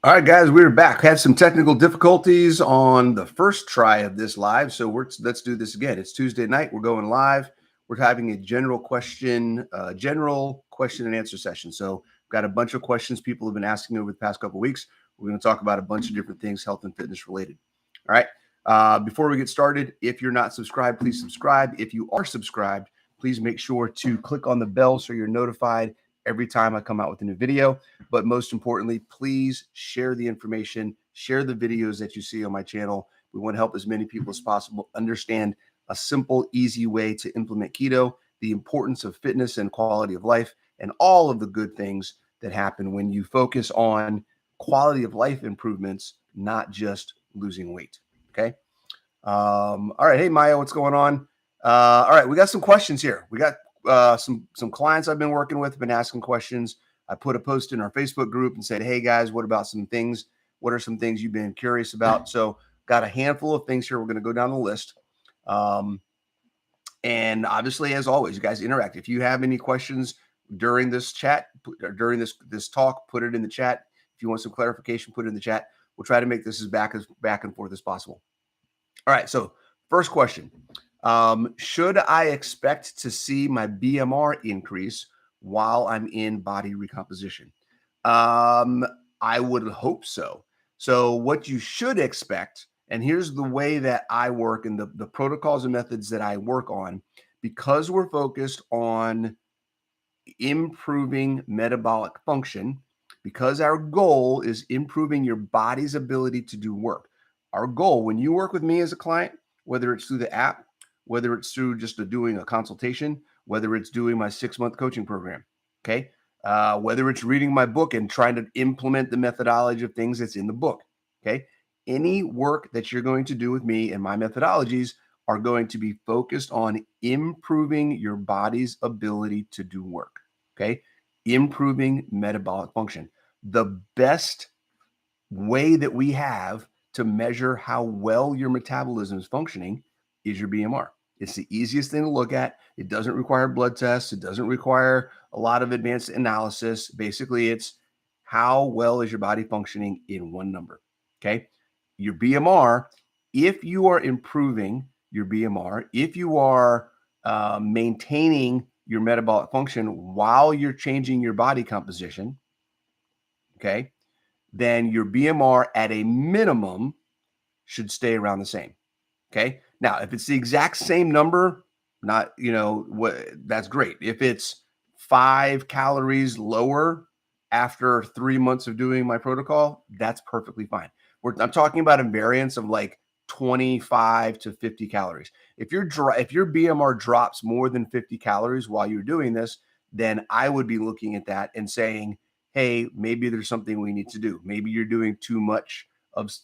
All right, guys, we're back. Had some technical difficulties on the first try of this live, so let's do this again. It's Tuesday night. We're going live. We're having a general question and answer session. So, we've got a bunch of questions people have been asking over the past couple of weeks. We're going to talk about a bunch of different things, health and fitness related. All right. Before we get started, if you're not subscribed, please subscribe. If you are subscribed, please make sure to click on the bell so you're notified every time I come out with a new video. But most importantly, please share the information, share the videos that you see on my channel. We want to help as many people as possible understand a simple, easy way to implement keto, the importance of fitness and quality of life, and all of the good things that happen when you focus on quality of life improvements, not just losing weight. Okay. All right. Hey, Maya, what's going on? All right. We got some questions here. We got some clients I've been working with have been asking questions. I put a post in our Facebook group and said, hey guys, what about some things? What are some things you've been curious about? So got a handful of things here. We're going to go down the list. And obviously, as always, you guys interact. If you have any questions during this chat, during this talk, put it in the chat. If you want some clarification, put it in the chat. We'll try to make this as back and forth as possible. All right. So first question. Should I expect to see my BMR increase while I'm in body recomposition? I would hope so. So what you should expect, and here's the way that I work and the protocols and methods that I work on, because we're focused on improving metabolic function, because our goal is improving your body's ability to do work. Our goal, when you work with me as a client, whether it's through the app, whether it's through just doing a consultation, whether it's doing my 6-month coaching program, okay? Whether it's reading my book and trying to implement the methodology of things that's in the book, okay? Any work that you're going to do with me and my methodologies are going to be focused on improving your body's ability to do work, okay? Improving metabolic function. The best way that we have to measure how well your metabolism is functioning is your BMR. It's the easiest thing to look at. It doesn't require blood tests. It doesn't require a lot of advanced analysis. Basically, it's how well is your body functioning in one number, okay? Your BMR, if you are improving your BMR, if you are maintaining your metabolic function while you're changing your body composition, okay, then your BMR at a minimum should stay around the same. Okay. Now, if it's the exact same number, that's great. If it's 5 calories lower after 3 months of doing my protocol, that's perfectly fine. I'm talking about a variance of like 25 to 50 calories. If your BMR drops more than 50 calories while you're doing this, then I would be looking at that and saying, hey, maybe there's something we need to do. Maybe you're doing too much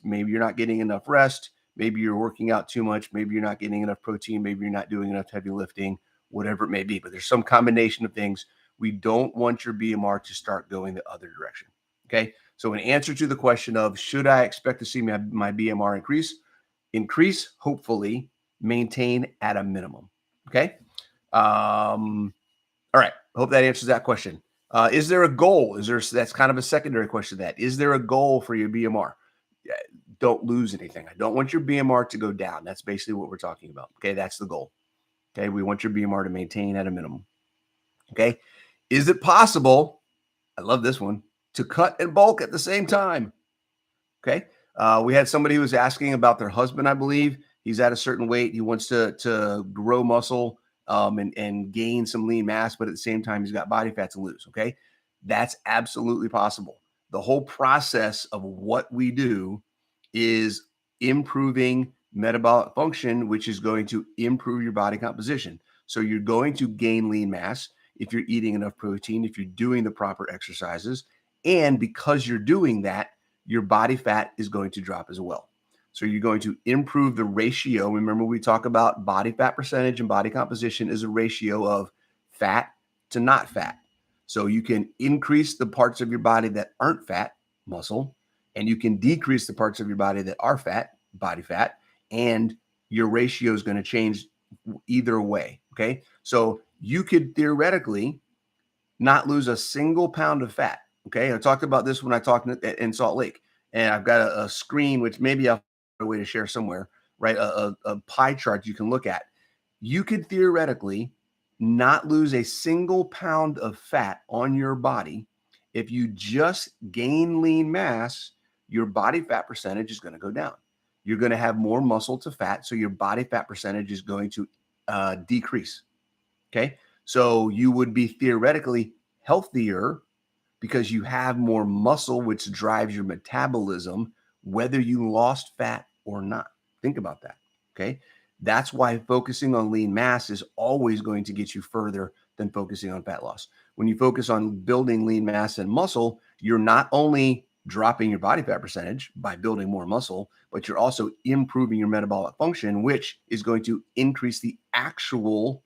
maybe you're not getting enough rest. Maybe you're working out too much. Maybe you're not getting enough protein. Maybe you're not doing enough heavy lifting, whatever it may be. But there's some combination of things. We don't want your BMR to start going the other direction. Okay. So in answer to the question of should I expect to see my BMR increase, hopefully maintain at a minimum. Okay. All right. Hope that answers that question. Is there a goal? That's kind of a secondary question to that. Is there a goal for your BMR? Don't lose anything. I don't want your BMR to go down. That's basically what we're talking about. Okay. That's the goal. Okay. We want your BMR to maintain at a minimum. Okay. Is it possible? I love this one, to cut and bulk at the same time. Okay. We had somebody who was asking about their husband, I believe. He's at a certain weight. He wants to grow muscle and gain some lean mass, but at the same time, he's got body fat to lose. Okay. That's absolutely possible. The whole process of what we do is improving metabolic function, which is going to improve your body composition. So you're going to gain lean mass if you're eating enough protein, if you're doing the proper exercises. And because you're doing that, your body fat is going to drop as well. So you're going to improve the ratio. Remember, we talk about body fat percentage and body composition is a ratio of fat to not fat. So you can increase the parts of your body that aren't fat, muscle, and you can decrease the parts of your body that are fat, body fat, and your ratio is going to change either way. Okay. So you could theoretically not lose a single pound of fat. Okay. I talked about this when I talked in Salt Lake. and I've got a screen, which maybe I'll find a way to share somewhere, right? A pie chart you can look at. You could theoretically not lose a single pound of fat on your body if you just gain lean mass. Your body fat percentage is going to go down. You're going to have more muscle to fat, so your body fat percentage is going to decrease. Okay, so you would be theoretically healthier because you have more muscle, which drives your metabolism, whether you lost fat or not. Think about that. Okay. That's why focusing on lean mass is always going to get you further than focusing on fat loss. When you focus on building lean mass and muscle, you're not only dropping your body fat percentage by building more muscle, but you're also improving your metabolic function, which is going to increase the actual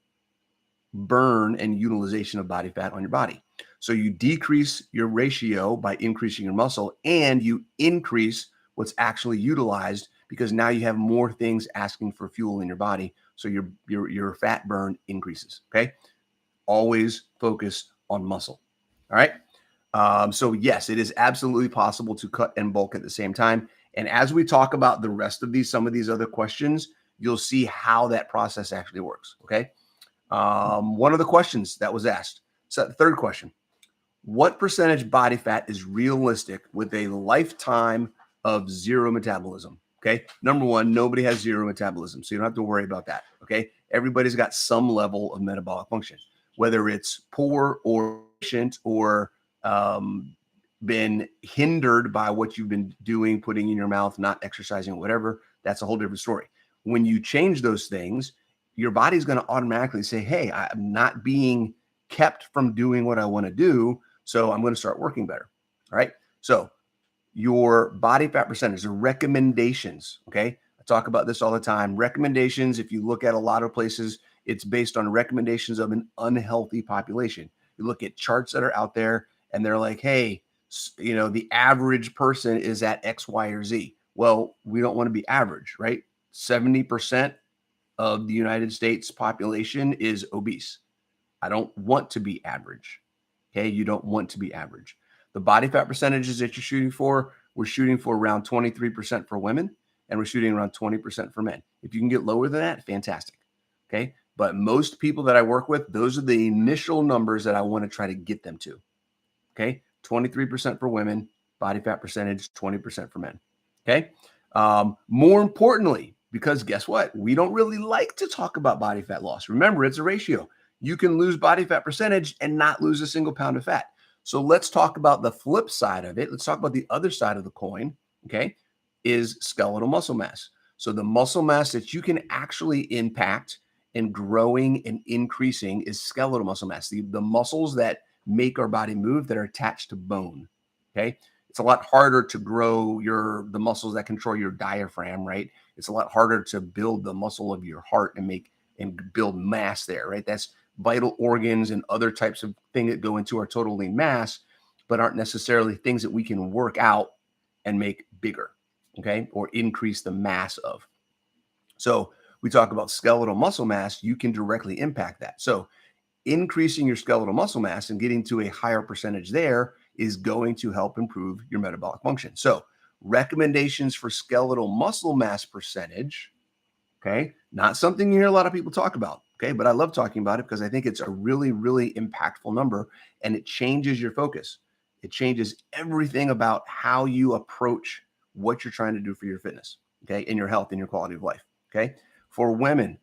burn and utilization of body fat on your body. So you decrease your ratio by increasing your muscle, and you increase what's actually utilized because now you have more things asking for fuel in your body. So your fat burn increases. Okay. Always focus on muscle. All right. So yes, it is absolutely possible to cut and bulk at the same time. And as we talk about the rest of some of these other questions, you'll see how that process actually works. Okay. One of the questions that was asked. So the third question, what percentage body fat is realistic with a lifetime of zero metabolism? Okay. Number one, nobody has zero metabolism, so you don't have to worry about that. Okay. Everybody's got some level of metabolic function, whether it's poor or efficient or been hindered by what you've been doing, putting in your mouth, not exercising, whatever. That's a whole different story. When you change those things, your body's going to automatically say, hey, I'm not being kept from doing what I want to do, so I'm going to start working better. All right. So your body fat percentage, the recommendations. Okay. I talk about this all the time. Recommendations, if you look at a lot of places, it's based on recommendations of an unhealthy population. You look at charts that are out there and they're like, hey, the average person is at X, Y, or Z. Well, we don't want to be average, right? 70% of the United States population is obese. I don't want to be average. Okay. You don't want to be average. The body fat percentages that you're shooting for, we're shooting for around 23% for women, and we're shooting around 20% for men. If you can get lower than that, fantastic. Okay. But most people that I work with, those are the initial numbers that I want to try to get them to. Okay. 23% for women, body fat percentage, 20% for men. Okay. More importantly, because guess what? We don't really like to talk about body fat loss. Remember, it's a ratio. You can lose body fat percentage and not lose a single pound of fat. So let's talk about the flip side of it. Let's talk about the other side of the coin. Okay. Is skeletal muscle mass. So the muscle mass that you can actually impact and growing and increasing is skeletal muscle mass. The muscles that make our body move that are attached to bone. Okay. It's a lot harder to grow the muscles that control your diaphragm, right? It's a lot harder to build the muscle of your heart and build mass there, right? That's vital organs and other types of things that go into our total lean mass, but aren't necessarily things that we can work out and make bigger, okay, or increase the mass of. So we talk about skeletal muscle mass, you can directly impact that. So increasing your skeletal muscle mass and getting to a higher percentage there is going to help improve your metabolic function. So recommendations for skeletal muscle mass percentage, okay, not something you hear a lot of people talk about, okay, but I love talking about it because I think it's a really, really impactful number and it changes your focus. It changes everything about how you approach what you're trying to do for your fitness, okay, and your health and your quality of life, okay. For women,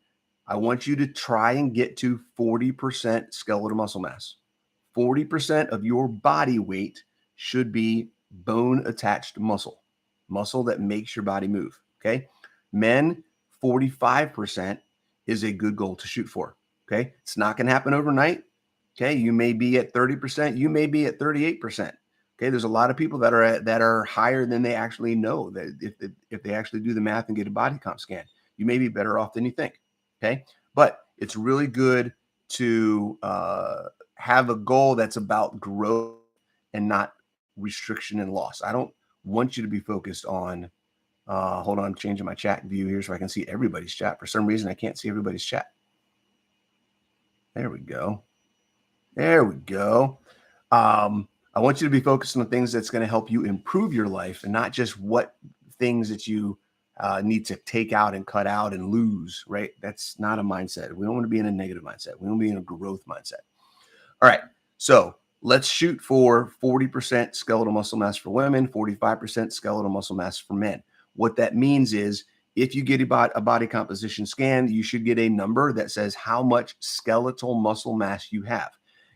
I want you to try and get to 40% skeletal muscle mass. 40% of your body weight should be bone attached muscle that makes your body move. Okay. Men, 45% is a good goal to shoot for. Okay. It's not going to happen overnight. Okay. You may be at 30%. You may be at 38%. Okay. There's a lot of people that are higher than they actually know, that if they actually do the math and get a body comp scan, you may be better off than you think. Okay. But it's really good to have a goal that's about growth and not restriction and loss. I don't want you to be focused on, hold on, I'm changing my chat view here so I can see everybody's chat. For some reason, I can't see everybody's chat. There we go. There we go. I want you to be focused on the things that's going to help you improve your life and not just what things that you need to take out and cut out and lose, right? That's not a mindset. We don't want to be in a negative mindset. We want to be in a growth mindset. All right. So let's shoot for 40% skeletal muscle mass for women, 45% skeletal muscle mass for men. What that means is if you get a body composition scan, you should get a number that says how much skeletal muscle mass you have.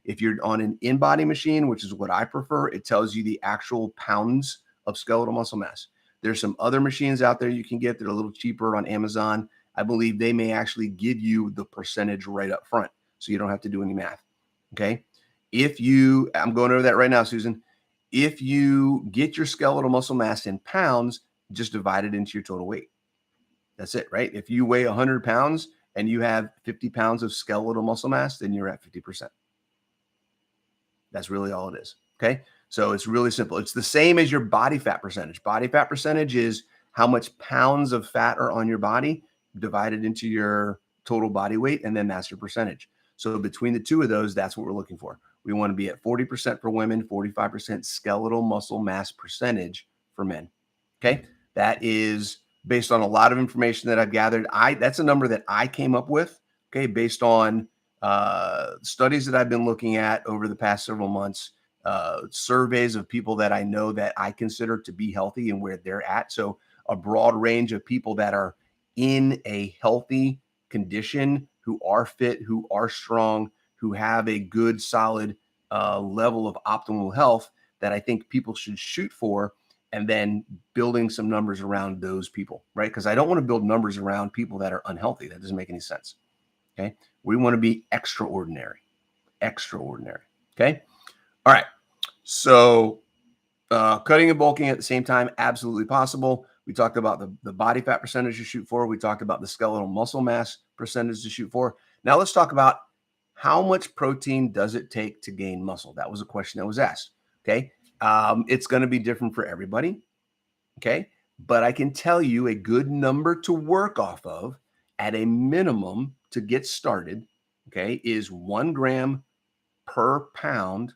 If you're on an in-body machine, which is what I prefer, it tells you the actual pounds of skeletal muscle mass. There's some other machines out there you can get that are a little cheaper on Amazon. I believe they may actually give you the percentage right up front, so you don't have to do any math. Okay. I'm going over that right now, Susan. If you get your skeletal muscle mass in pounds, just divide it into your total weight. That's it, right? If you weigh 100 pounds and you have 50 pounds of skeletal muscle mass, then you're at 50%. That's really all it is. Okay. So it's really simple. It's the same as your body fat percentage. Body fat percentage is how much pounds of fat are on your body divided into your total body weight, and then that's your percentage. So between the two of those, that's what we're looking for. We want to be at 40% for women, 45% skeletal muscle mass percentage for men. Okay. That is based on a lot of information that I've gathered. That's a number that I came up with, okay, based on studies that I've been looking at over the past several months, surveys of people that I know that I consider to be healthy and where they're at. So a broad range of people that are in a healthy condition, who are fit, who are strong, who have a good, solid level of optimal health that I think people should shoot for, and then building some numbers around those people, right? Because I don't want to build numbers around people that are unhealthy. That doesn't make any sense. Okay. We want to be extraordinary. Okay. All right. So cutting and bulking at the same time, absolutely possible. We talked about the body fat percentage to shoot for. We talked about the skeletal muscle mass percentage to shoot for. Now let's talk about how much protein does it take to gain muscle? That was a question that was asked. Okay. It's going to be different for everybody. Okay. But I can tell you a good number to work off of at a minimum to get started, okay, is 1 gram per pound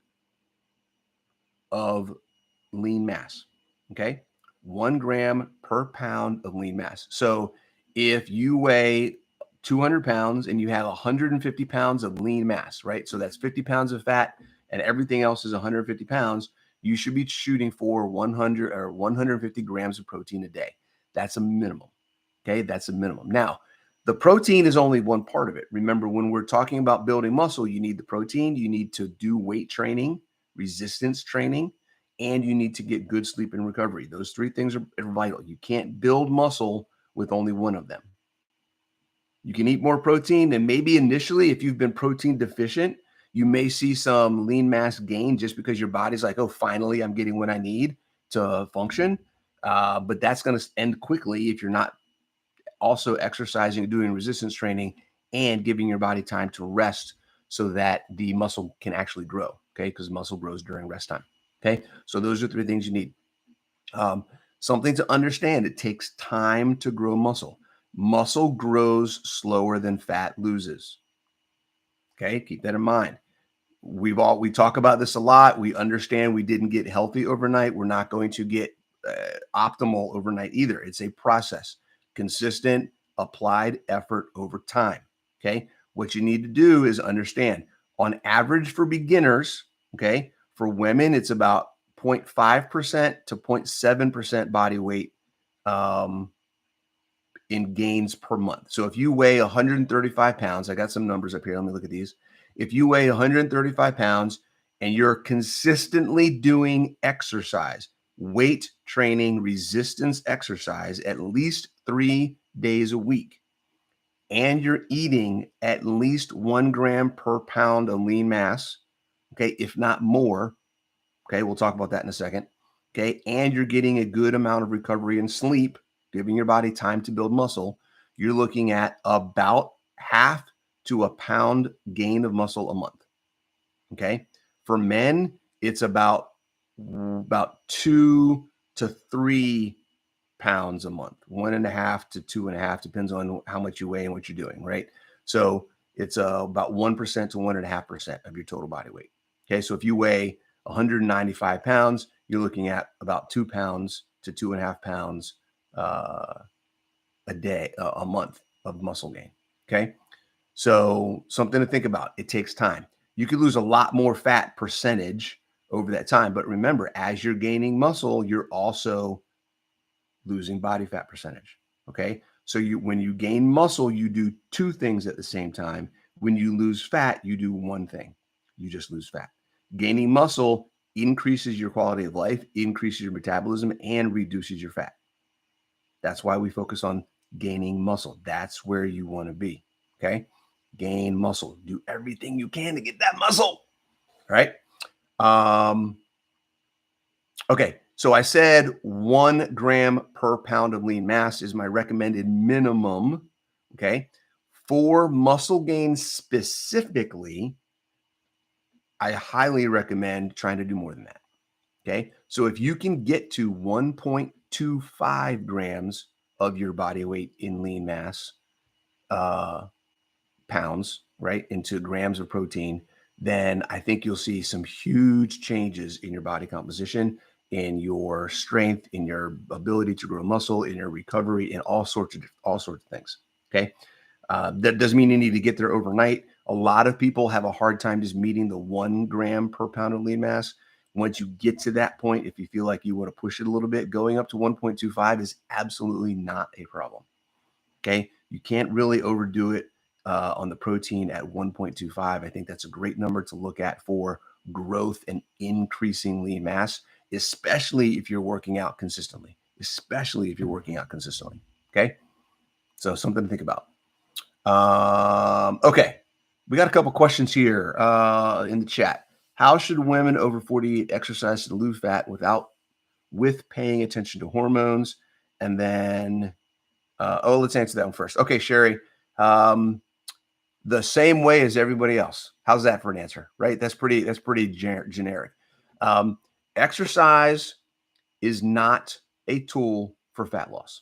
of lean mass. Okay. 1 gram per pound of lean mass. So if you weigh 200 pounds and you have 150 pounds of lean mass, right? So that's 50 pounds of fat and everything else is 150 pounds. You should be shooting for 100 or 150 grams of protein a day. That's a minimum. Okay. That's a minimum. Now, the protein is only one part of it. Remember, when we're talking about building muscle, you need the protein, you need to do weight training, resistance training, and you need to get good sleep and recovery. Those three things are vital. You can't build muscle with only one of them. You can eat more protein, and maybe initially, if you've been protein deficient, you may see some lean mass gain just because your body's like, oh, finally, I'm getting what I need to function. But that's going to end quickly if you're not also exercising, doing resistance training, and giving your body time to rest so that the muscle can actually grow. Okay. Because muscle grows during rest time. Okay. So those are 3 things you need. Something to understand: it takes time to grow muscle. Muscle grows slower than fat loses. Okay. Keep that in mind. We talk about this a lot. We understand we didn't get healthy overnight. We're not going to get optimal overnight either. It's a process. Consistent applied effort over time. Okay. What you need to do is understand, on average for beginners, okay, for women, it's about 0.5% to 0.7% body weight in gains per month. So if you weigh 135 pounds, I got some numbers up here. Let me look at these. If you weigh 135 pounds and you're consistently doing exercise, weight training, resistance exercise at least 3 days a week, and you're eating at least 1 gram per pound of lean mass, okay, if not more, okay, we'll talk about that in a second, okay, and you're getting a good amount of recovery and sleep, giving your body time to build muscle, you're looking at about half to a pound gain of muscle a month, okay? For men, it's about 2 to 3 pounds a month, 1.5 to 2.5, depends on how much you weigh and what you're doing, right? So it's about 1% to 1.5% of your total body weight. Okay. So if you weigh 195 pounds, you're looking at about 2 pounds to 2.5 pounds a day, a month of muscle gain. Okay. So something to think about. It takes time. You could lose a lot more fat percentage over that time. But remember, as you're gaining muscle, you're also losing body fat percentage. Okay. So when you gain muscle, you do two things at the same time. When you lose fat, you do one thing. You just lose fat. Gaining muscle increases your quality of life, increases your metabolism, and reduces your fat. That's why we focus on gaining muscle. That's where you want to be. Okay. Gain muscle. Do everything you can to get that muscle. Right. Okay. So I said 1 gram per pound of lean mass is my recommended minimum. Okay. For muscle gain specifically, I highly recommend trying to do more than that. Okay. So if you can get to 1.25 grams of your body weight in lean mass, pounds, right, into grams of protein, then I think you'll see some huge changes in your body composition, in your strength, in your ability to grow muscle, in your recovery, in all sorts of things. Okay. That doesn't mean you need to get there overnight. A lot of people have a hard time just meeting the 1 gram per pound of lean mass. Once you get to that point, if you feel like you want to push it a little bit, going up to 1.25 is absolutely not a problem. Okay. You can't really overdo it on the protein at 1.25. I think that's a great number to look at for growth and increasing lean mass, especially if you're working out consistently, Okay. So something to think about. Okay. We got a couple questions here in the chat. How should women over 48 exercise to lose fat with paying attention to hormones? And then, let's answer that one first. Okay, Sherry. The same way as everybody else. How's that for an answer? Right? That's pretty generic. Exercise is not a tool for fat loss.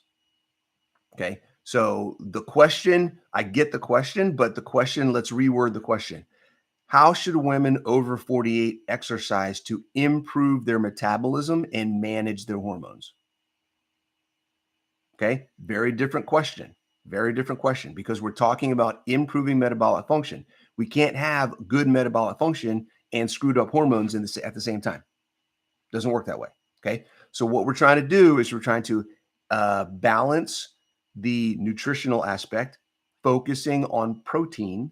Okay. So the question, I get the question, but let's reword the question. How should women over 48 exercise to improve their metabolism and manage their hormones? Okay. Very different question. Very different question because we're talking about improving metabolic function. We can't have good metabolic function and screwed up hormones at the same time. Doesn't work that way. Okay. So what we're trying to do is we're trying to balance the nutritional aspect, focusing on protein.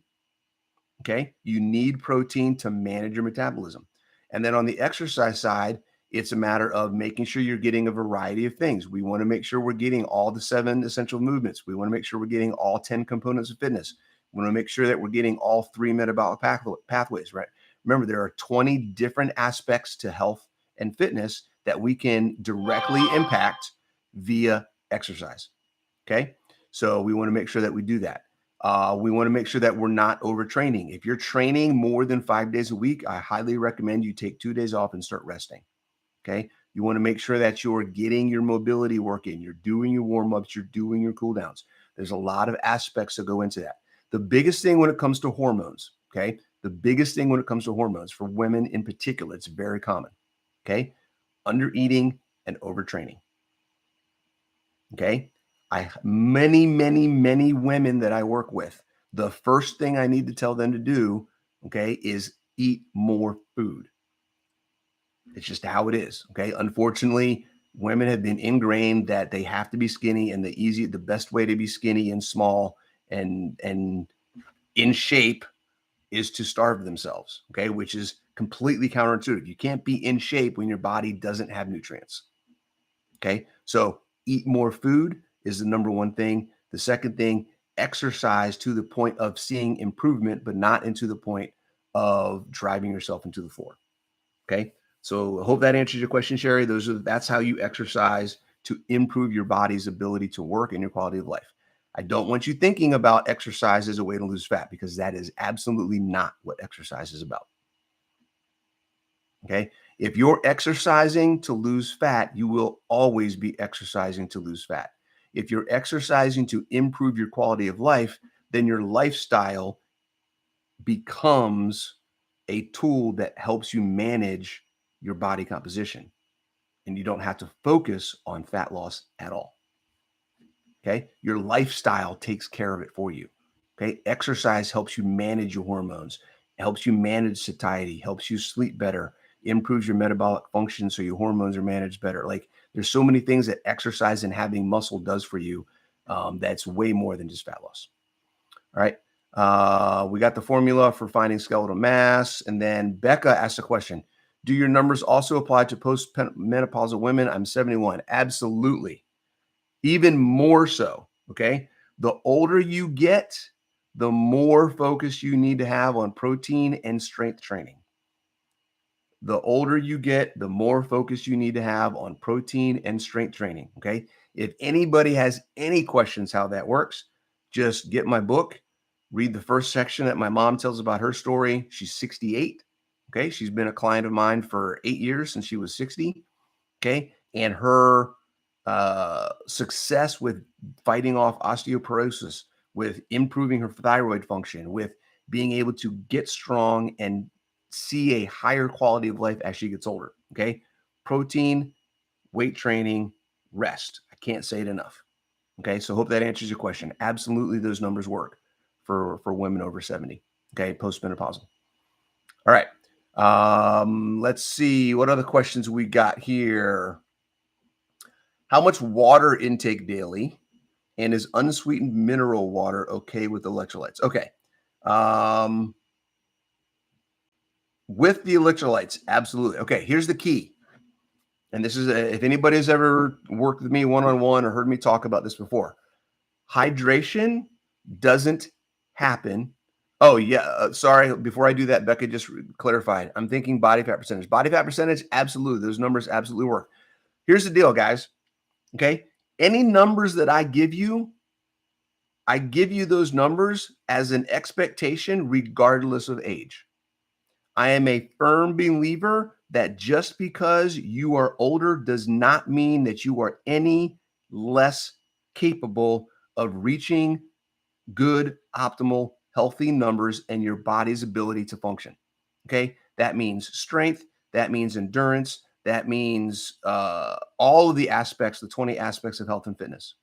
Okay. You need protein to manage your metabolism. And then on the exercise side, it's a matter of making sure you're getting a variety of things. We want to make sure we're getting all the 7 essential movements. We want to make sure we're getting all 10 components of fitness. We want to make sure that we're getting all 3 metabolic pathways, right? Remember, there are 20 different aspects to health and fitness that we can directly impact via exercise. Okay. So we want to make sure that we do that. We want to make sure that we're not overtraining. If you're training more than 5 days a week, I highly recommend you take 2 days off and start resting. Okay. You want to make sure that you're getting your mobility work in, you're doing your warm-ups, you're doing your cool downs. There's a lot of aspects that go into that. The biggest thing when it comes to hormones, okay, for women in particular, it's very common, okay, under-eating and overtraining, okay. Many women that I work with, the first thing I need to tell them to do, okay, is eat more food. It's just how it is. Okay. Unfortunately, women have been ingrained that they have to be skinny, and the best way to be skinny and small and in shape is to starve themselves. Okay. Which is completely counterintuitive. You can't be in shape when your body doesn't have nutrients. Okay. So eat more food is the number one thing. The second thing, exercise to the point of seeing improvement, but not into the point of driving yourself into the floor. Okay. So I hope that answers your question, Sherry. That's how you exercise to improve your body's ability to work and your quality of life. I don't want you thinking about exercise as a way to lose fat, because that is absolutely not what exercise is about. Okay. If you're exercising to lose fat, you will always be exercising to lose fat. If you're exercising to improve your quality of life, then your lifestyle becomes a tool that helps you manage your body composition, and you don't have to focus on fat loss at all. Okay. Your lifestyle takes care of it for you. Okay. Exercise helps you manage your hormones, helps you manage satiety, helps you sleep better, improves your metabolic function so your hormones are managed better. Like there's so many things that exercise and having muscle does for you, that's way more than just fat loss. All right. We got the formula for finding skeletal mass. And then Becca asked a question. Do your numbers also apply to post-menopausal women? I'm 71. Absolutely. Even more so, okay? The older you get, the more focus you need to have on protein and strength training. The older you get, the more focus you need to have on protein and strength training, okay? If anybody has any questions how that works, just get my book, read the first section that my mom tells about her story. She's 68, okay? She's been a client of mine for 8 years since she was 60. Okay. And her success with fighting off osteoporosis, with improving her thyroid function, with being able to get strong and see a higher quality of life as she gets older. Okay. Protein, weight training, rest. I can't say it enough. Okay. So hope that answers your question. Absolutely. Those numbers work for women over 70. Okay. Postmenopausal. All right. Let's see what other questions we got here. How much water intake daily? And is unsweetened mineral water okay with electrolytes? Okay. Um, with the electrolytes, absolutely. Okay, here's the key. And this is if anybody has ever worked with me one-on-one or heard me talk about this before. Hydration doesn't happen. Oh, yeah. Sorry. Before I do that, Becca just clarified. I'm thinking body fat percentage. Body fat percentage, absolutely. Those numbers absolutely work. Here's the deal, guys. Okay. Any numbers that I give you those numbers as an expectation, regardless of age. I am a firm believer that just because you are older does not mean that you are any less capable of reaching good, optimal, healthy numbers and your body's ability to function. Okay. That means strength. That means endurance. That means all of the aspects, the 20 aspects of health and fitness.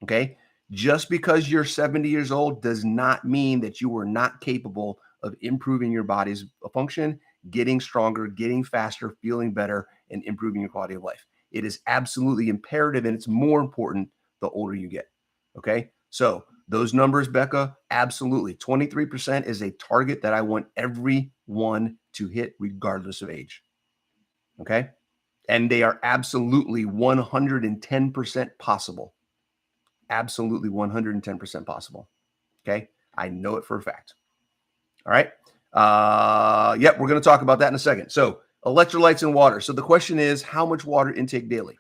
Okay. Just because you're 70 years old does not mean that you are not capable of improving your body's function, getting stronger, getting faster, feeling better, and improving your quality of life. It is absolutely imperative, and it's more important the older you get. Okay. So those numbers, Becca, absolutely. 23% is a target that I want everyone to hit regardless of age. Okay. And they are absolutely 110% possible. Absolutely 110% possible. Okay. I know it for a fact. All right. Yep. We're going to talk about that in a second. So electrolytes and water. So the question is, how much water intake daily?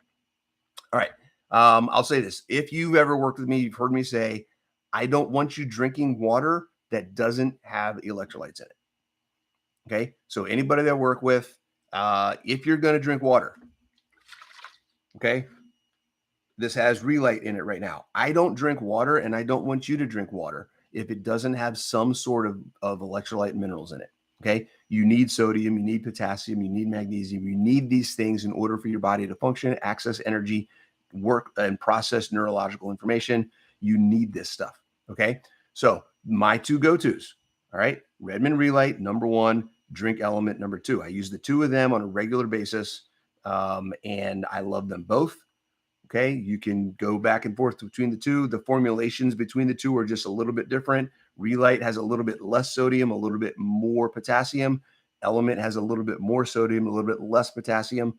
All right. I'll say this. If you've ever worked with me, you've heard me say, I don't want you drinking water that doesn't have electrolytes in it. Okay. So anybody that I work with, if you're going to drink water, okay, this has Relight in it right now. I don't drink water, and I don't want you to drink water if it doesn't have some sort of electrolyte minerals in it. Okay. You need sodium, you need potassium, you need magnesium, you need these things in order for your body to function, access energy, work, and process neurological information. You need this stuff. Okay. So my two go-tos. All right. Redmond Relight, number one, Drink Element, number two. I use the two of them on a regular basis. And I love them both. Okay. You can go back and forth between the two. The formulations between the two are just a little bit different. Relight has a little bit less sodium, a little bit more potassium. Element has a little bit more sodium, a little bit less potassium.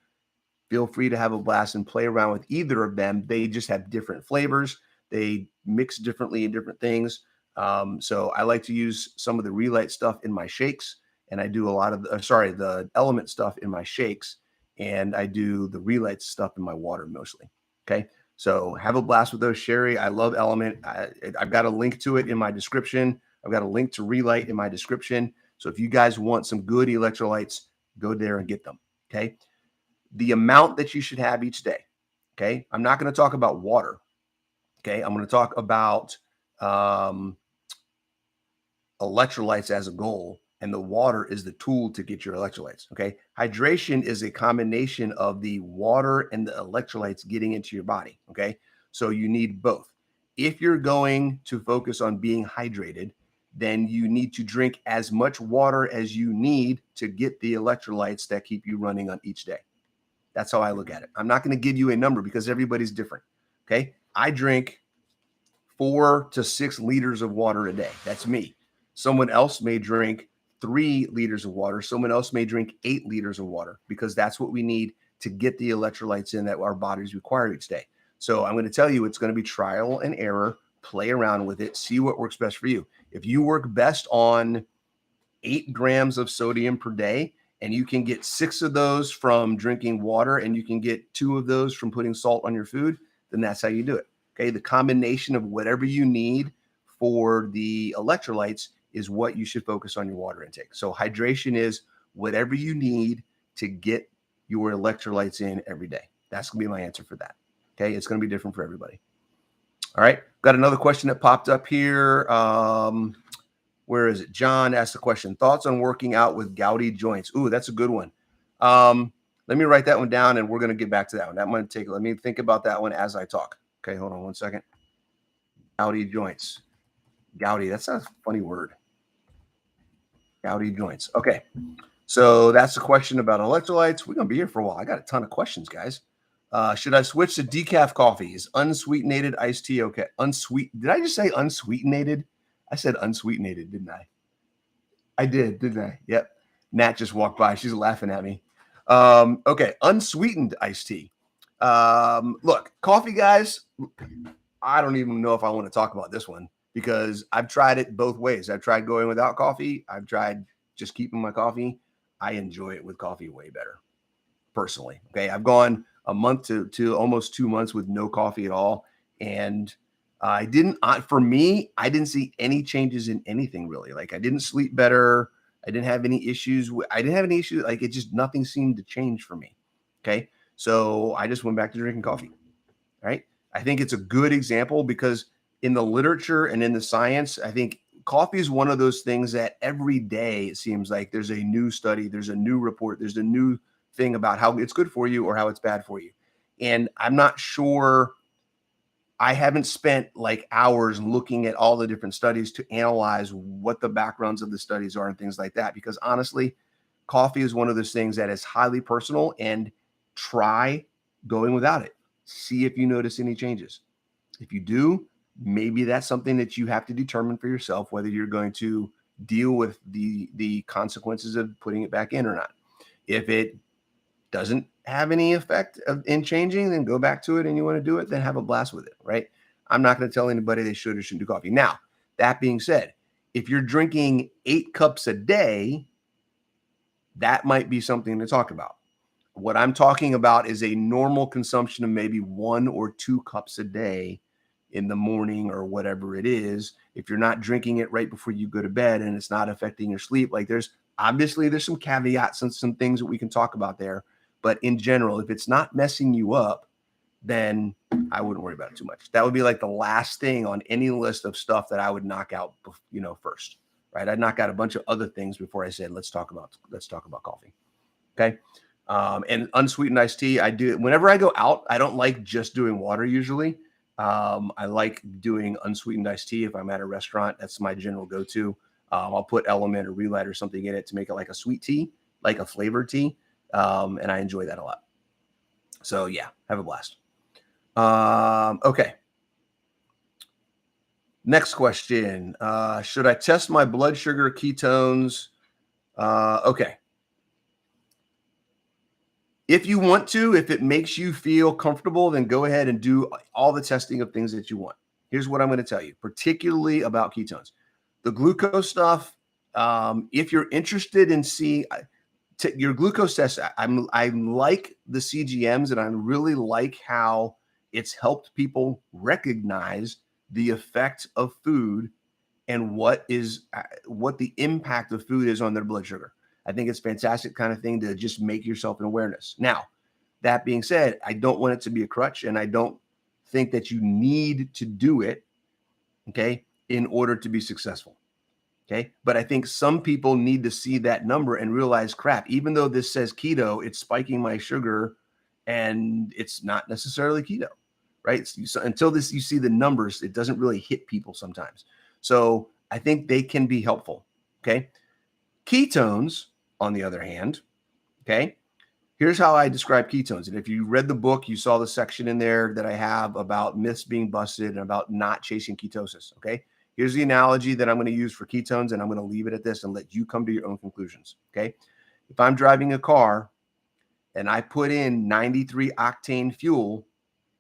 Feel free to have a blast and play around with either of them. They just have different flavors. They mix differently in different things. So I like to use some of the Relight stuff in my shakes, and I do a lot of the Element stuff in my shakes, and I do the Relight stuff in my water mostly. Okay. So have a blast with those, Sherry. I love Element. I've got a link to it in my description. I've got a link to Relight in my description. So if you guys want some good electrolytes, go there and get them. Okay. The amount that you should have each day. Okay. I'm not going to talk about water. Okay. I'm going to talk about electrolytes as a goal. and the water is the tool to get your electrolytes. Okay. Hydration is a combination of the water and the electrolytes getting into your body. Okay. So you need both. If you're going to focus on being hydrated, then you need to drink as much water as you need to get the electrolytes that keep you running on each day. That's how I look at it. I'm not going to give you a number because everybody's different. Okay. I drink 4 to 6 liters of water a day. That's me. Someone else may drink 3 liters of water. Someone else may drink 8 liters of water because that's what we need to get the electrolytes in that our bodies require each day. So I'm going to tell you, it's going to be trial and error. Play around with it. See what works best for you. If you work best on 8 grams of sodium per day, and you can get 6 of those from drinking water, and you can get 2 of those from putting salt on your food, then that's how you do it. Okay. The combination of whatever you need for the electrolytes is what you should focus on your water intake. So hydration is whatever you need to get your electrolytes in every day. That's going to be my answer for that. Okay. It's going to be different for everybody. All right. Got another question that popped up here. Where is it? John asked the question, thoughts on working out with gouty joints? Ooh, that's a good one. Let me write that one down and we're going to get back to that one. That might take, let me think about that one as I talk. Okay. Hold on one second. Gouty joints. Gouty. That's a funny word. Gouty joints. Okay. So that's the question about electrolytes. We're going to be here for a while. I got a ton of questions, guys. Should I switch to decaf coffee? Is unsweetened iced tea okay? Did I just say unsweetened? I said unsweetened, didn't I? I did, didn't I? Yep. Nat just walked by. She's laughing at me. Okay. Unsweetened iced tea. Look, coffee, guys, I don't even know if I want to talk about this one because I've tried it both ways. I've tried going without coffee. I've tried just keeping my coffee. I enjoy it with coffee way better, personally. Okay. I've gone a month to almost 2 months with no coffee at all. And for me, I didn't see any changes in anything really. Like I didn't sleep better. I didn't have any issues. Like it just, nothing seemed to change for me. Okay. So I just went back to drinking coffee. Right. I think it's a good example because in the literature and in the science, I think coffee is one of those things that every day it seems like there's a new study, there's a new report, there's a new thing about how it's good for you or how it's bad for you. And I'm not sure, I haven't spent like hours looking at all the different studies to analyze what the backgrounds of the studies are and things like that. Because honestly, coffee is one of those things that is highly personal, and try going without it. See if you notice any changes. If you do, maybe that's something that you have to determine for yourself, whether you're going to deal with the consequences of putting it back in or not. If it doesn't have any effect in changing, then go back to it, and you want to do it, then have a blast with it, right? I'm not going to tell anybody they should or shouldn't do coffee. Now, that being said, if you're drinking 8 cups a day, that might be something to talk about. What I'm talking about is a normal consumption of maybe 1 or 2 cups a day in the morning or whatever it is. If you're not drinking it right before you go to bed and it's not affecting your sleep, like there's some caveats and some things that we can talk about there. But in general, if it's not messing you up, then I wouldn't worry about it too much. That would be like the last thing on any list of stuff that I would knock out, first, right? I'd knock out a bunch of other things before I said, let's talk about coffee. Okay. And unsweetened iced tea, I do whenever I go out. I don't like just doing water usually. I like doing unsweetened iced tea. If I'm at a restaurant, that's my general go-to. I'll put LMNT or Relight or something in it to make it like a sweet tea, like a flavored tea. And I enjoy that a lot. So yeah, have a blast. Okay. Next question. Should I test my blood sugar, ketones? Okay. If you want to, if it makes you feel comfortable, then go ahead and do all the testing of things that you want. Here's what I'm going to tell you, particularly about ketones. The glucose stuff, if you're interested in seeing your glucose test, I like the CGMs, and I really like how it's helped people recognize the effect of food and what the impact of food is on their blood sugar. I think it's fantastic kind of thing to just make yourself an awareness. Now, that being said, I don't want it to be a crutch, and I don't think that you need to do it, okay, in order to be successful. Okay. But I think some people need to see that number and realize, crap, even though this says keto, it's spiking my sugar and it's not necessarily keto, right? So until you see the numbers, it doesn't really hit people sometimes. So I think they can be helpful. Okay. Ketones, on the other hand, okay, here's how I describe ketones. And if you read the book, you saw the section in there that I have about myths being busted and about not chasing ketosis. Okay. Here's the analogy that I'm going to use for ketones, and I'm going to leave it at this and let you come to your own conclusions. Okay. If I'm driving a car and I put in 93 octane fuel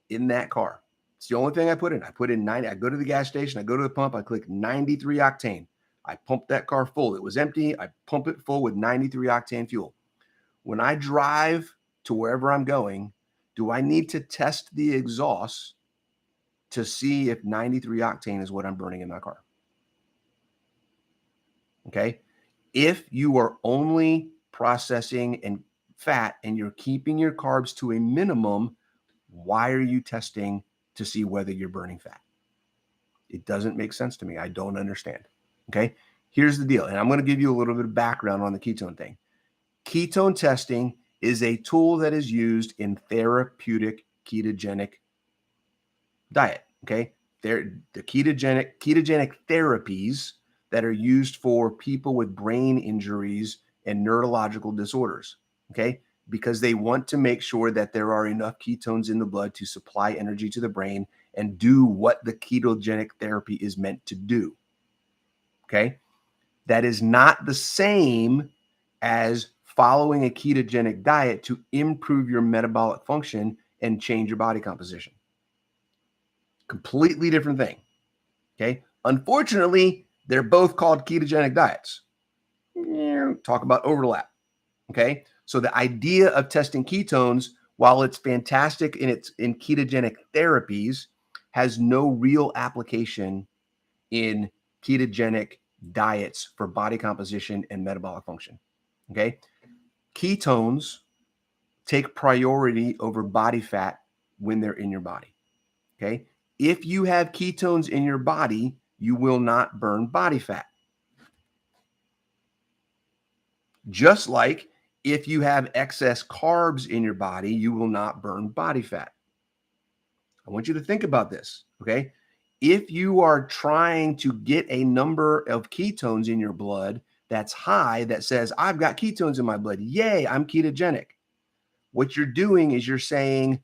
in that car, it's the only thing I put in. I put in 90. I go to the gas station, I go to the pump, I click 93 octane. I pump that car full. It was empty. I pump it full with 93 octane fuel. When I drive to wherever I'm going, do I need to test the exhaust to see if 93 octane is what I'm burning in my car? Okay. If you are only processing and fat and you're keeping your carbs to a minimum, why are you testing to see whether you're burning fat? It doesn't make sense to me. I don't understand. Okay. Here's the deal. And I'm going to give you a little bit of background on the ketone thing. Ketone testing is a tool that is used in therapeutic ketogenic diet. Okay. They're the ketogenic therapies that are used for people with brain injuries and neurological disorders. Okay. Because they want to make sure that there are enough ketones in the blood to supply energy to the brain and do what the ketogenic therapy is meant to do. Okay. That is not the same as following a ketogenic diet to improve your metabolic function and change your body composition. Completely different thing. Okay. Unfortunately, they're both called ketogenic diets. Talk about overlap. Okay. So the idea of testing ketones, while it's fantastic in ketogenic therapies, has no real application in ketogenic diets for body composition and metabolic function. Okay. Ketones take priority over body fat when they're in your body. Okay. If you have ketones in your body, you will not burn body fat. Just like if you have excess carbs in your body, you will not burn body fat. I want you to think about this. Okay. If you are trying to get a number of ketones in your blood that's high, that says, I've got ketones in my blood, yay, I'm ketogenic. What you're doing is you're saying,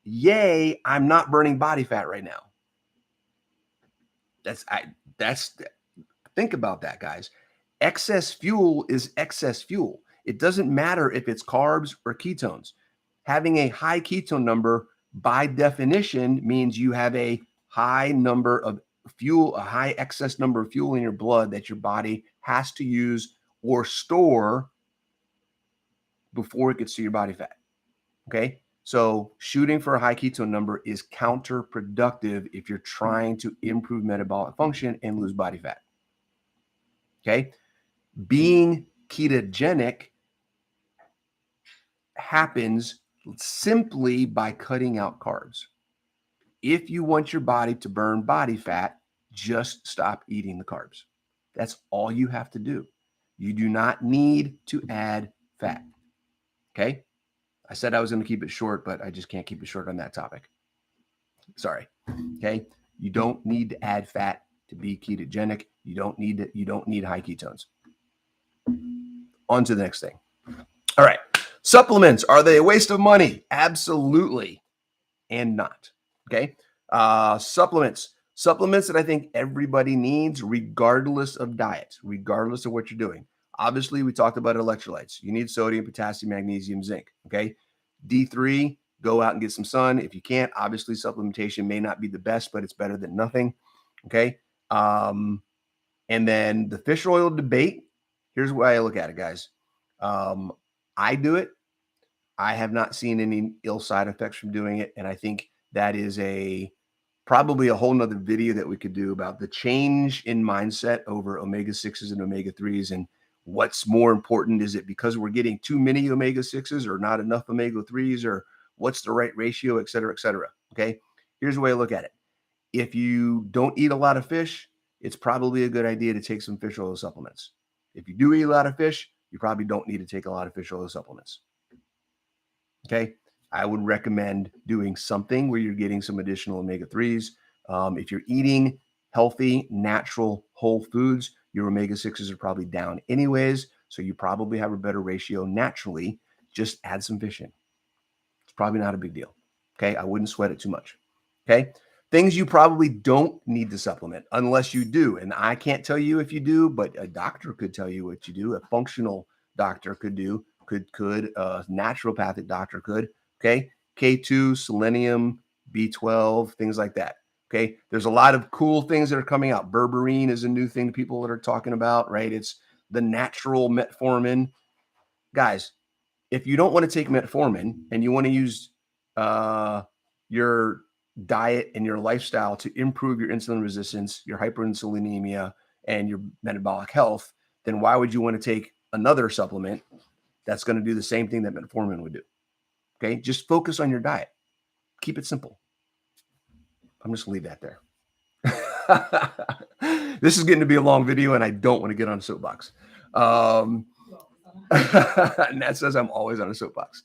yay, I'm not burning body fat right now. Think about that, guys. Excess fuel is excess fuel. It doesn't matter if it's carbs or ketones. Having a high ketone number by definition means you have a high number of fuel, a high excess number of fuel in your blood that your body has to use or store before it gets to your body fat. Okay. So shooting for a high ketone number is counterproductive if you're trying to improve metabolic function and lose body fat. Okay. Being ketogenic happens simply by cutting out carbs. If you want your body to burn body fat, just stop eating the carbs. That's all you have to do. You do not need to add fat. Okay. I said I was going to keep it short, but I just can't keep it short on that topic. Sorry. Okay. You don't need to add fat to be ketogenic. You don't need high ketones. On to the next thing. All right. Supplements, are they a waste of money? Absolutely. And not. Okay. Supplements that I think everybody needs, regardless of diet, regardless of what you're doing. Obviously, we talked about electrolytes. You need sodium, potassium, magnesium, zinc. Okay. D3, go out and get some sun. If you can't, obviously supplementation may not be the best, but it's better than nothing. Okay. And then the fish oil debate. Here's the way I look at it, guys. I do it. I have not seen any ill side effects from doing it. And I think that is probably a whole nother video that we could do about the change in mindset over omega-6s and omega-3s. And what's more important, is it because we're getting too many omega-6s or not enough omega-3s, or what's the right ratio, et cetera, et cetera. Okay. Here's the way I look at it. If you don't eat a lot of fish, it's probably a good idea to take some fish oil supplements. If you do eat a lot of fish, you probably don't need to take a lot of fish oil supplements. Okay. I would recommend doing something where you're getting some additional omega-3s. If you're eating healthy, natural, whole foods, your omega-6s are probably down anyways. So you probably have a better ratio naturally. Just add some fish in. It's probably not a big deal. Okay. I wouldn't sweat it too much. Okay. Things you probably don't need to supplement unless you do. And I can't tell you if you do, but a doctor could tell you what you do. A functional doctor could do, could a naturopathic doctor could. Okay. K2, selenium, B12, things like that. Okay. There's a lot of cool things that are coming out. Berberine is a new thing people that are talking about, right? It's the natural metformin. Guys, if you don't want to take metformin and you want to use your diet and your lifestyle to improve your insulin resistance, your hyperinsulinemia, and your metabolic health, then why would you want to take another supplement that's going to do the same thing that metformin would do? Okay, just focus on your diet. Keep it simple. I'm just going to leave that there. This is getting to be a long video, and I don't want to get on a soapbox. And that says I'm always on a soapbox.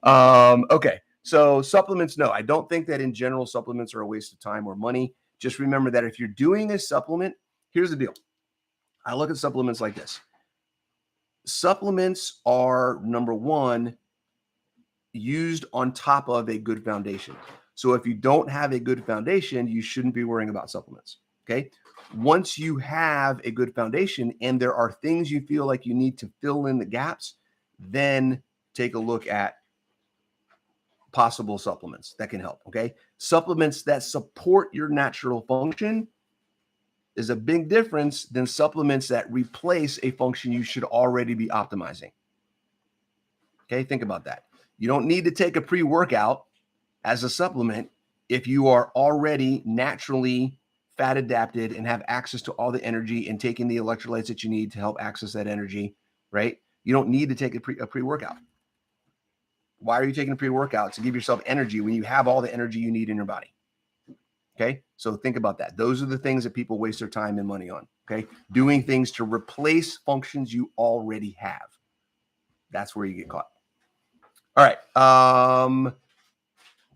Okay. So supplements, no, I don't think that in general supplements are a waste of time or money. Just remember that if you're doing a supplement, here's the deal. I look at supplements like this. Supplements are, number one, used on top of a good foundation. So if you don't have a good foundation, you shouldn't be worrying about supplements. Okay. Once you have a good foundation and there are things you feel like you need to fill in the gaps, then take a look at possible supplements that can help. Okay. Supplements that support your natural function is a big difference than supplements that replace a function you should already be optimizing. Okay. Think about that. You don't need to take a pre-workout as a supplement if you are already naturally fat adapted and have access to all the energy and taking the electrolytes that you need to help access that energy, right? You don't need to take a pre-workout. Why are you taking a pre-workout? To give yourself energy when you have all the energy you need in your body. Okay. So think about that. Those are the things that people waste their time and money on. Okay. Doing things to replace functions you already have. That's where you get caught. All right.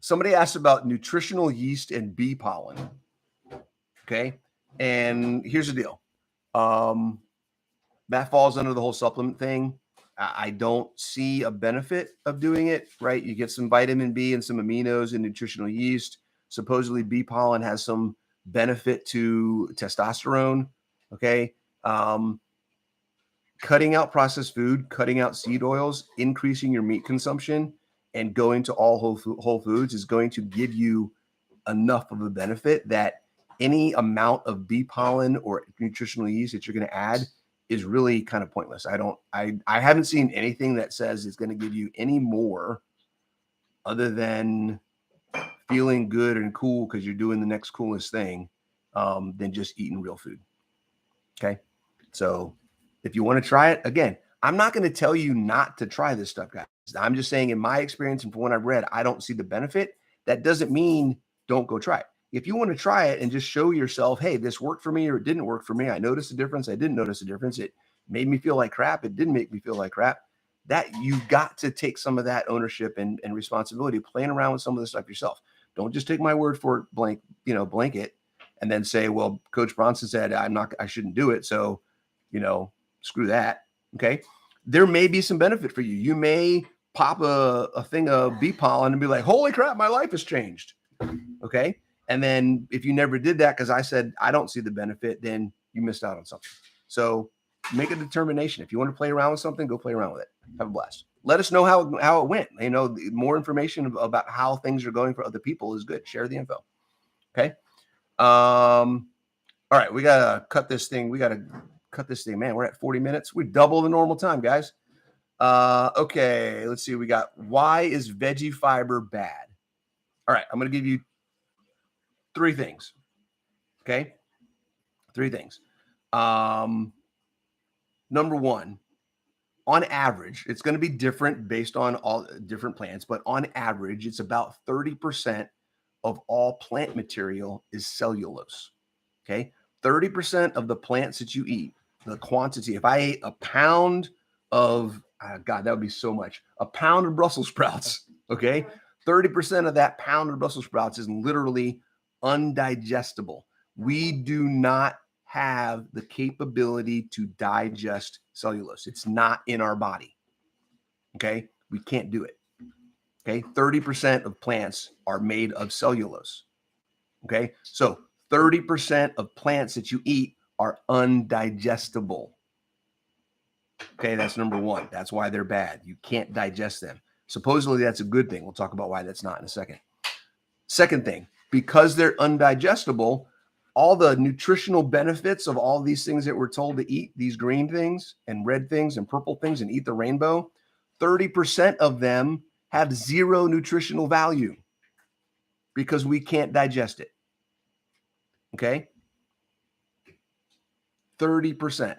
Somebody asked about nutritional yeast and bee pollen. Okay. And here's the deal. That falls under the whole supplement thing. I don't see a benefit of doing it, right? You get some vitamin B and some aminos in nutritional yeast. Supposedly bee pollen has some benefit to testosterone. Okay. Cutting out processed food, cutting out seed oils, increasing your meat consumption, and going to all whole foods is going to give you enough of a benefit that any amount of bee pollen or nutritional yeast that you're going to add is really kind of pointless. I haven't seen anything that says it's going to give you any more other than feeling good and cool because you're doing the next coolest thing than just eating real food. Okay. So if you want to try it, again, I'm not going to tell you not to try this stuff, guys. I'm just saying in my experience and from what I've read, I don't see the benefit. That doesn't mean don't go try it. If you want to try it and just show yourself, hey, this worked for me or it didn't work for me. I noticed a difference. I didn't notice a difference. It made me feel like crap. It didn't make me feel like crap. That you got to take some of that ownership and responsibility, playing around with some of this stuff yourself. Don't just take my word for it, blanket, and then say, well, Coach Bronson said I shouldn't do it. So, screw that. Okay. There may be some benefit for you. You may pop a thing of bee pollen and be like, holy crap, my life has changed. Okay. And then if you never did that, because I said, I don't see the benefit, then you missed out on something. So make a determination. If you want to play around with something, go play around with it. Have a blast. Let us know how it went. More information about how things are going for other people is good. Share the info. Okay. All right. We got to cut this thing. Man, we're at 40 minutes. We double the normal time, guys. Okay. Let's see. We got, why is veggie fiber bad? All right. I'm going to give you 3 things. Okay. 3 things. Number one, on average, it's going to be different based on all different plants, but on average, it's about 30% of all plant material is cellulose. Okay. 30% of the plants that you eat, the quantity, if I ate a pound of, God, that would be so much, a pound of Brussels sprouts, okay? 30% of that pound of Brussels sprouts is literally undigestible. We do not have the capability to digest cellulose. It's not in our body, okay? We can't do it, okay? 30% of plants are made of cellulose, okay? So 30% of plants that you eat are undigestible. Okay, that's number one. That's why they're bad. You can't digest them. Supposedly, that's a good thing. We'll talk about why that's not in a second. Second thing, because they're undigestible, all the nutritional benefits of all these things that we're told to eat, these green things and red things and purple things and eat the rainbow, 30% of them have zero nutritional value because we can't digest it. Okay? 30%.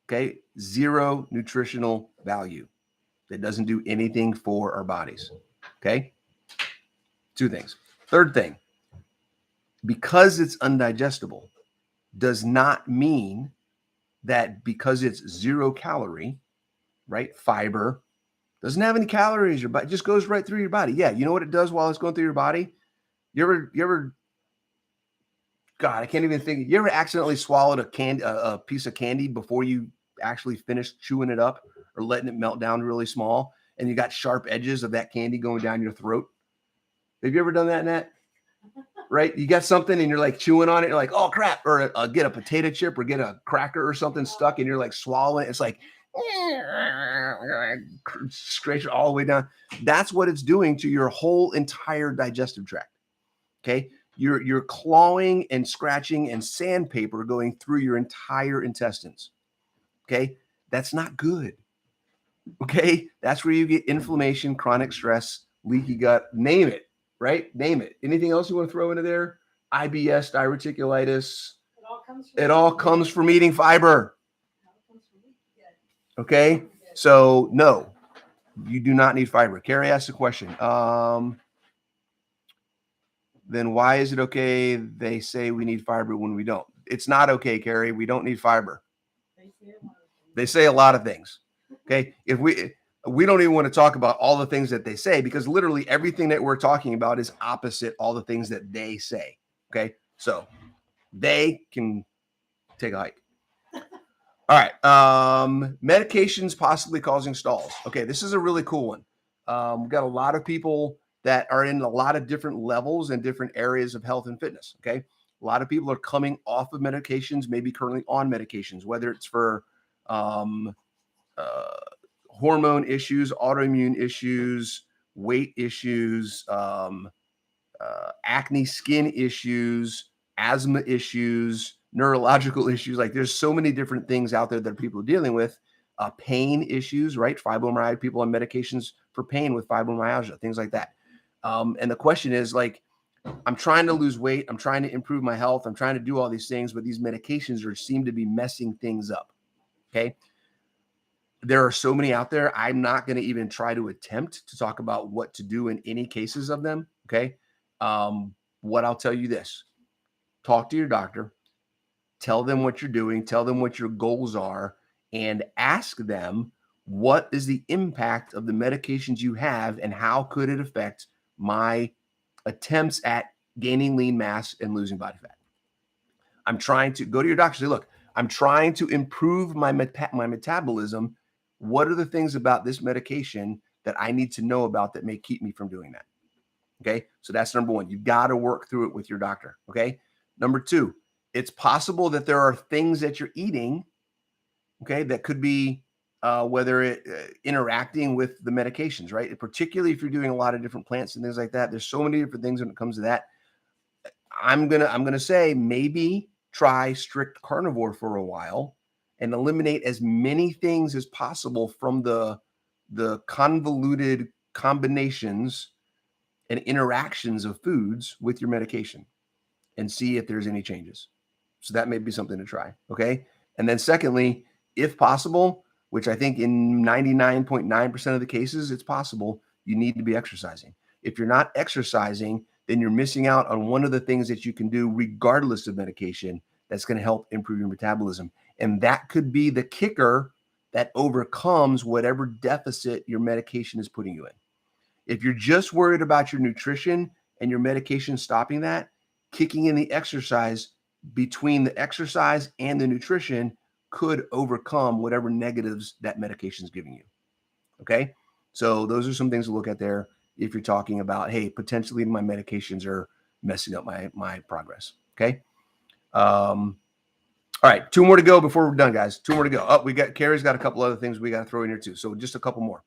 Okay? Zero nutritional value. That doesn't do anything for our bodies. Okay? Two things. Third thing, because it's undigestible does not mean that because it's 0 calorie, right? Fiber doesn't have any calories. Your body just goes right through your body. Yeah, you know what it does while it's going through your body? You ever God, I can't even think. You ever accidentally swallowed a piece of candy before you actually finished chewing it up or letting it melt down really small, and you got sharp edges of that candy going down your throat? Have you ever done that, Nat? Right? You got something and you're like chewing on it. You're like, oh crap. Or get a potato chip or get a cracker or something stuck and you're like swallowing it. It's like, scratch it all the way down. That's what it's doing to your whole entire digestive tract. Okay. You're clawing and scratching and sandpaper going through your entire intestines. Okay. That's not good. Okay. That's where you get inflammation, chronic stress, leaky gut, name it, right? Name it. Anything else you want to throw into there? IBS, diverticulitis. It all comes from eating fiber. Okay. So no, you do not need fiber. Carrie asked a question. Then why is it okay they say we need fiber when we don't? It's not okay, Carrie. We don't need fiber. They say a lot of things. Okay. If we don't even want to talk about all the things that they say, because literally everything that we're talking about is opposite all the things that they say. Okay. So they can take a hike. All right. Medications possibly causing stalls. Okay. This is a really cool one. We've got a lot of people that are in a lot of different levels and different areas of health and fitness. Okay. A lot of people are coming off of medications, maybe currently on medications, whether it's for hormone issues, autoimmune issues, weight issues, acne skin issues, asthma issues, neurological issues. Like there's so many different things out there that people are dealing with. Pain issues, right? Fibromyalgia, people on medications for pain with fibromyalgia, things like that. And the question is like, I'm trying to lose weight. I'm trying to improve my health. I'm trying to do all these things, but these medications seem to be messing things up. Okay. There are so many out there. I'm not going to even try to attempt to talk about what to do in any cases of them. Okay. What I'll tell you this, talk to your doctor, tell them what you're doing, tell them what your goals are, and ask them, what is the impact of the medications you have and how could it affect my attempts at gaining lean mass and losing body fat? I'm trying to go to your doctor and say, look, I'm trying to improve my metabolism. What are the things about this medication that I need to know about that may keep me from doing that? Okay. So that's number one. You've got to work through it with your doctor. Okay. Number two, it's possible that there are things that you're eating, okay, that could be whether it interacting with the medications, right? Particularly if you're doing a lot of different plants and things like that. There's so many different things when it comes to that. I'm gonna say maybe try strict carnivore for a while and eliminate as many things as possible from the convoluted combinations and interactions of foods with your medication and see if there's any changes. So that may be something to try. Okay. And then secondly, if possible, which I think in 99.9% of the cases, it's possible, you need to be exercising. If you're not exercising, then you're missing out on one of the things that you can do regardless of medication that's going to help improve your metabolism. And that could be the kicker that overcomes whatever deficit your medication is putting you in. If you're just worried about your nutrition and your medication stopping that, kicking in the exercise between the exercise and the nutrition could overcome whatever negatives that medication is giving you. Okay. So those are some things to look at there if you're talking about, hey, potentially my medications are messing up my progress. Okay. All right. 2 more to go before we're done, guys. 2 more to go. Oh, Carrie's got a couple other things we got to throw in here too. So just a couple more.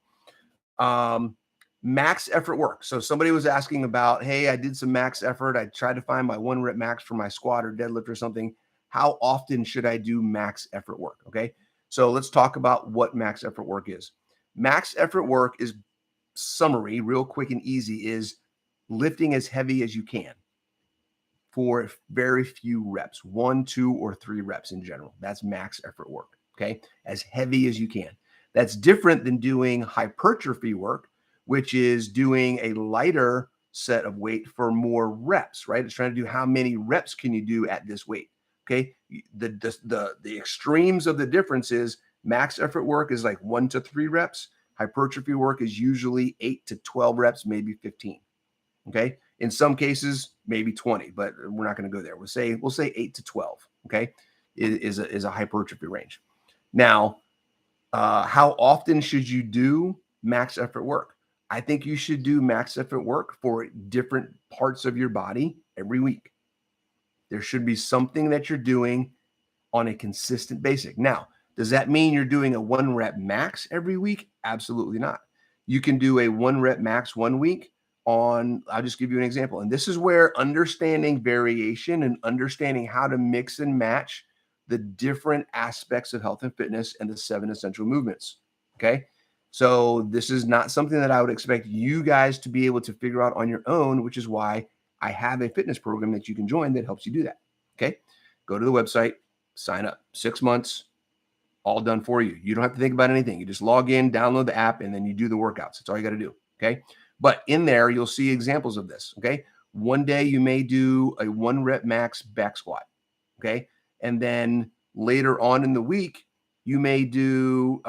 Max effort work. So somebody was asking about, hey, I did some max effort. I tried to find my 1 rep max for my squat or deadlift or something. How often should I do max effort work? Okay. So let's talk about what max effort work is. Max effort work is summary, real quick and easy, is lifting as heavy as you can for very few reps, 1, 2, or 3 reps in general. That's max effort work. Okay. As heavy as you can. That's different than doing hypertrophy work, which is doing a lighter set of weight for more reps, right? It's trying to do how many reps can you do at this weight. Okay. The extremes of the difference is max effort work is like 1 to 3 reps. Hypertrophy work is usually 8 to 12 reps, maybe 15. Okay. In some cases, maybe 20, but we're not going to go there. We'll say 8 to 12. Okay. Is a hypertrophy range. Now, how often should you do max effort work? I think you should do max effort work for different parts of your body every week. There should be something that you're doing on a consistent basis. Now, does that mean you're doing a 1 rep max every week? Absolutely not. You can do a 1 rep max 1 week on, I'll just give you an example. And this is where understanding variation and understanding how to mix and match the different aspects of health and fitness and the 7 essential movements. Okay. So this is not something that I would expect you guys to be able to figure out on your own, which is why I have a fitness program that you can join that helps you do that. Okay. Go to the website, sign up, 6 months, all done for you. You don't have to think about anything. You just log in, download the app, and then you do the workouts. That's all you got to do. Okay. But in there, you'll see examples of this. Okay. One day you may do a 1 rep max back squat. Okay. And then later on in the week, you may do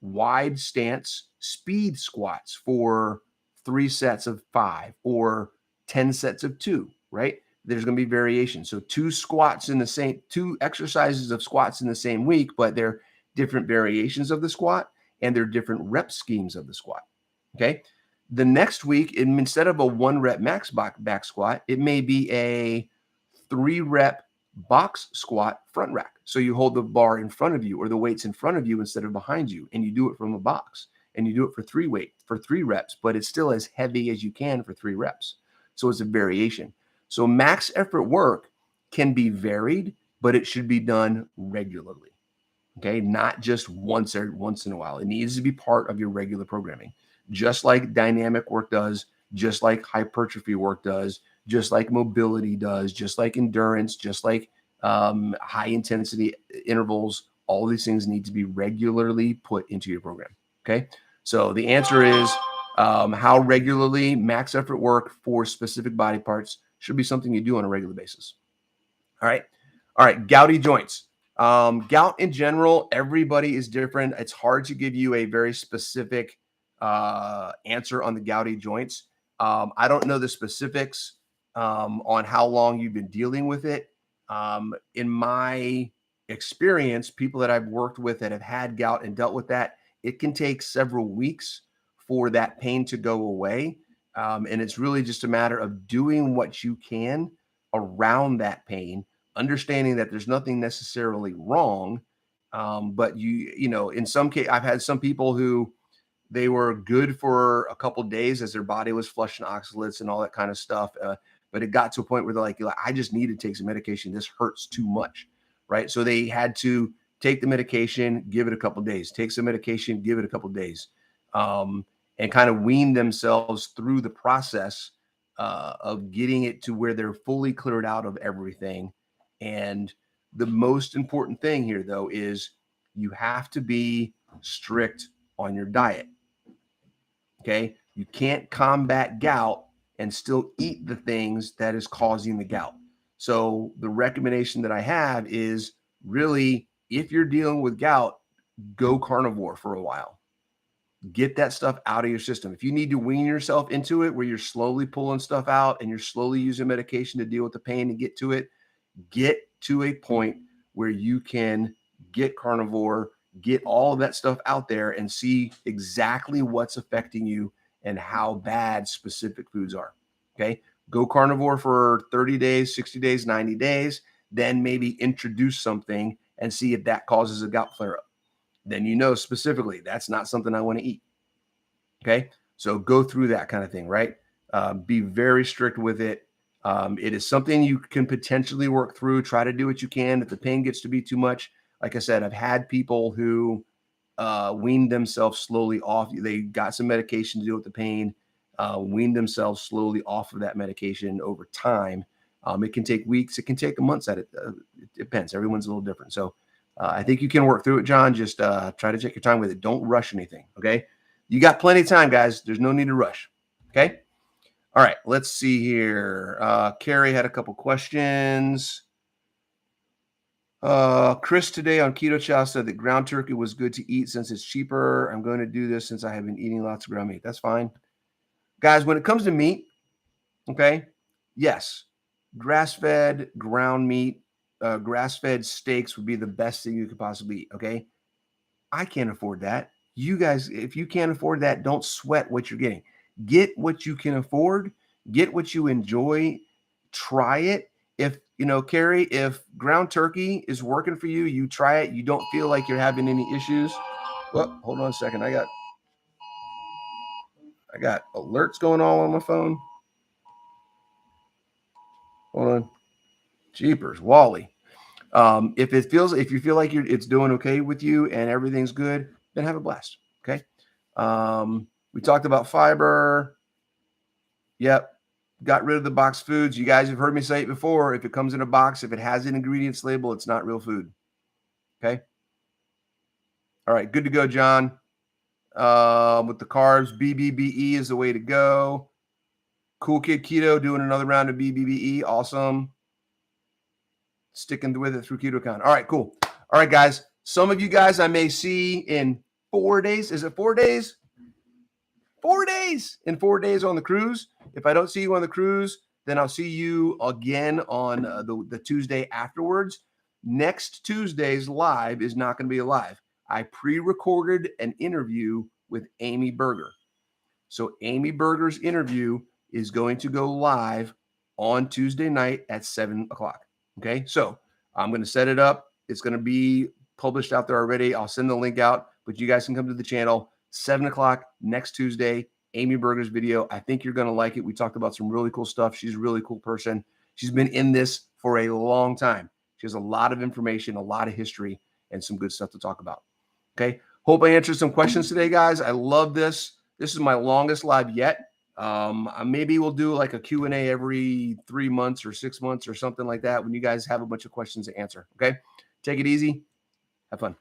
wide stance speed squats for 3 sets of 5 or 10 sets of 2, right? There's going to be variation. So 2 exercises of squats in the same week, but they're different variations of the squat and they're different rep schemes of the squat. Okay. The next week, instead of a 1 rep max back squat, it may be a 3 rep box squat front rack. So you hold the bar in front of you or the weights in front of you instead of behind you, and you do it from a box, and you do it for 3 reps, but it's still as heavy as you can for 3 reps. So it's a variation. So max effort work can be varied, but it should be done regularly. Okay. Not just once in a while. It needs to be part of your regular programming, just like dynamic work does, just like hypertrophy work does, just like mobility does, just like endurance, just like high intensity intervals. All these things need to be regularly put into your program. Okay. So the answer is how regularly max effort work for specific body parts should be something you do on a regular basis. All right. All right. Gouty joints. Gout in general, everybody is different. It's hard to give you a very specific answer on the gouty joints. I don't know the specifics on how long you've been dealing with it. In my experience, people that I've worked with that have had gout and dealt with that, it can take several weeks for that pain to go away. And it's really just a matter of doing what you can around that pain, understanding that there's nothing necessarily wrong. But in some case, I've had some people who they were good for a couple of days as their body was flushing oxalates and all that kind of stuff. But it got to a point where they're like, I just need to take some medication. This hurts too much. Right. So they had to take the medication, give it a couple of days, take some medication, give it a couple of days, and kind of wean themselves through the process of getting it to where they're fully cleared out of everything. And the most important thing here, though, is you have to be strict on your diet. Okay. You can't combat gout and still eat the things that is causing the gout. So the recommendation that I have is really, if you're dealing with gout, go carnivore for a while. Get that stuff out of your system. If you need to wean yourself into it, where you're slowly pulling stuff out and you're slowly using medication to deal with the pain and get to it, get to a point where you can get carnivore, get all of that stuff out there and see exactly what's affecting you and how bad specific foods are. Okay. Go carnivore for 30 days, 60 days, 90 days, then maybe introduce something and see if that causes a gout flare up. Then you know specifically that's not something I want to eat. Okay. So go through that kind of thing, right? Be very strict with it. It is something you can potentially work through. Try to do what you can. If the pain gets to be too much, like I said, I've had people who weaned themselves slowly off. They got some medication to deal with the pain, weaned themselves slowly off of that medication over time. It can take weeks. It can take months at it. It depends. Everyone's a little different. So I think you can work through it, John. Just try to take your time with it. Don't rush anything. Okay. You got plenty of time, guys. There's no need to rush. Okay. All right. Let's see here. Carrie had a couple questions. Chris today on Keto Chow said that ground turkey was good to eat since it's cheaper. I'm going to do this since I have been eating lots of ground meat. That's fine. Guys, when it comes to meat, okay, yes, grass-fed ground meat, grass-fed steaks would be the best thing you could possibly eat, okay? I can't afford that. You guys, if you can't afford that, don't sweat what you're getting. Get what you can afford. Get what you enjoy. Try it. If, Carrie, if ground turkey is working for you, you try it. You don't feel like you're having any issues. Well, hold on a second. I got alerts going on my phone. Hold on. Jeepers, Wally. If you feel like it's doing okay with you and everything's good, then have a blast. Okay. We talked about fiber. Yep. Got rid of the boxed foods. You guys have heard me say it before. If it comes in a box, if it has an ingredients label, it's not real food. Okay. All right. Good to go, John. With the carbs, BBBE is the way to go. Cool Kid Keto doing another round of BBBE. Awesome. Sticking with it through KetoCon. All right, cool. All right, guys. Some of you guys I may see in 4 days. Is it 4 days? 4 days. In 4 days on the cruise. If I don't see you on the cruise, then I'll see you again on the Tuesday afterwards. Next Tuesday's live is not going to be a live. I pre-recorded an interview with Amy Berger. So Amy Berger's interview is going to go live on Tuesday night at 7 o'clock. Okay, so I'm going to set it up. It's going to be published out there already. I'll send the link out, but you guys can come to the channel 7 o'clock next Tuesday. Amy Berger's video. I think you're going to like it. We talked about some really cool stuff. She's a really cool person. She's been in this for a long time. She has a lot of information, a lot of history, and some good stuff to talk about. Okay, hope I answered some questions today, guys. I love this. This is my longest live yet. Maybe we'll do like a Q&A every 3 months or 6 months or something like that when you guys have a bunch of questions to answer. Okay. Take it easy. Have fun.